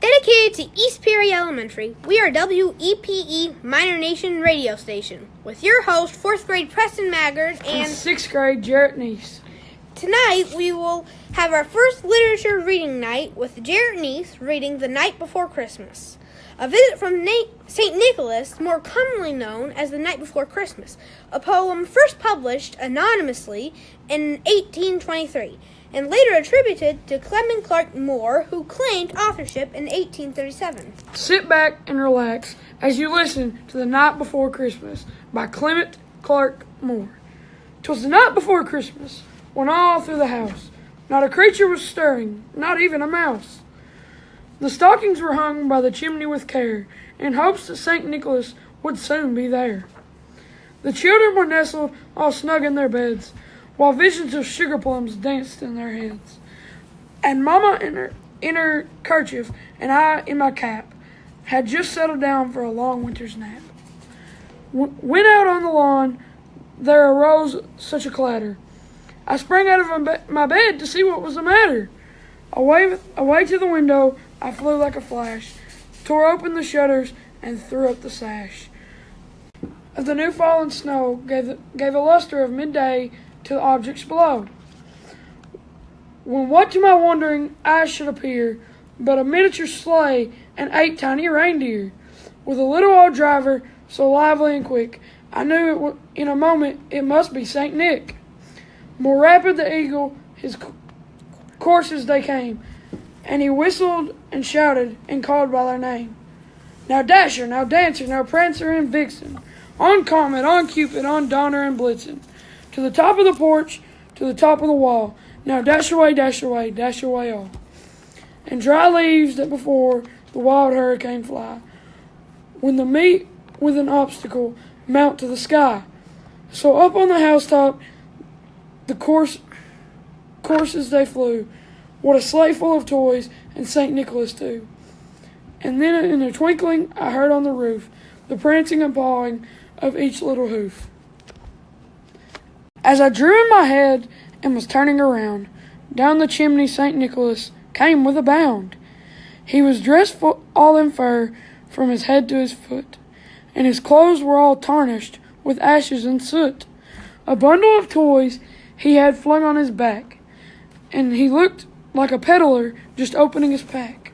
Dedicated to East Peoria Elementary, we are WEPE Minor Nation radio station with your host, 4th grade Preston Maggard and 6th grade Jarrett Neace. Tonight we will have our first literature reading night with Jarrett Neace reading The Night Before Christmas. A visit from St. Nicholas, more commonly known as The Night Before Christmas, a poem first published anonymously in 1823. And later attributed to Clement Clark Moore, who claimed authorship in 1837. Sit back and relax as you listen to The Night Before Christmas by Clement Clark Moore. 'Twas the night before Christmas, when all through the house not a creature was stirring, not even a mouse. The stockings were hung by the chimney with care, in hopes that St. Nicholas would soon be there. The children were nestled all snug in their beds, while visions of sugar plums danced in their heads. And Mama in her kerchief and I in my cap had just settled down for a long winter's nap. When out on the lawn there arose such a clatter, I sprang out of my bed to see what was the matter. Away to the window I flew like a flash, tore open the shutters and threw up the sash. Of the new fallen snow gave a luster of midday to the objects below, when what to my wondering eyes should appear but a miniature sleigh and 8 tiny reindeer, with a little old driver so lively and quick, I knew in a moment it must be St. Nick. More rapid the eagle, his coursers they came, and he whistled and shouted and called by their name. Now Dasher, now Dancer, now Prancer and Vixen, on Comet, on Cupid, on Donner and Blitzen, to the top of the porch, to the top of the wall. Now dash away all. And dry leaves that before the wild hurricane fly, when the meet with an obstacle mount to the sky. So up on the housetop the courses they flew. What a sleigh full of toys, and St. Nicholas too. And then in a twinkling I heard on the roof the prancing and pawing of each little hoof. As I drew in my head and was turning around, down the chimney St. Nicholas came with a bound. He was dressed all in fur from his head to his foot, and his clothes were all tarnished with ashes and soot. A bundle of toys he had flung on his back, and he looked like a peddler just opening his pack.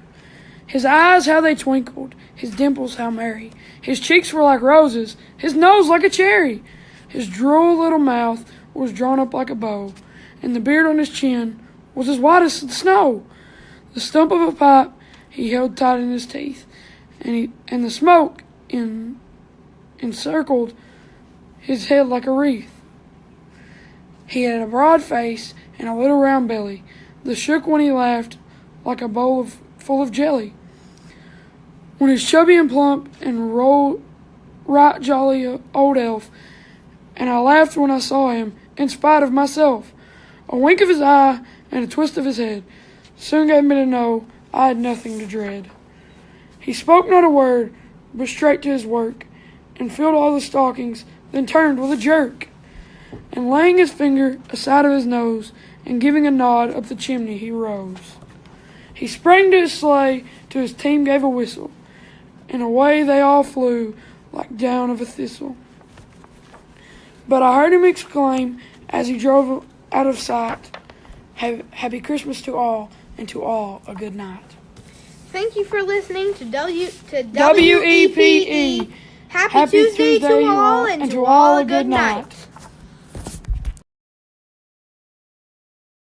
His eyes, how they twinkled, his dimples how merry, his cheeks were like roses, his nose like a cherry. His droll little mouth was drawn up like a bow, and the beard on his chin was as white as the snow. The stump of a pipe he held tight in his teeth, and the smoke encircled his head like a wreath. He had a broad face and a little round belly, that shook when he laughed like a bowl full of jelly. When he's chubby and plump and right jolly old elf, and I laughed when I saw him, in spite of myself. A wink of his eye and a twist of his head soon gave me to know I had nothing to dread. He spoke not a word, but straight to his work, and filled all the stockings, then turned with a jerk, and laying his finger aside of his nose, and giving a nod up the chimney he rose. He sprang to his sleigh, to his team gave a whistle, and away they all flew like down of a thistle. But I heard him exclaim as he drove out of sight, Happy Christmas to all, and to all a good night. Thank you for listening to WEPE. Happy Tuesday to all, and to all a good night.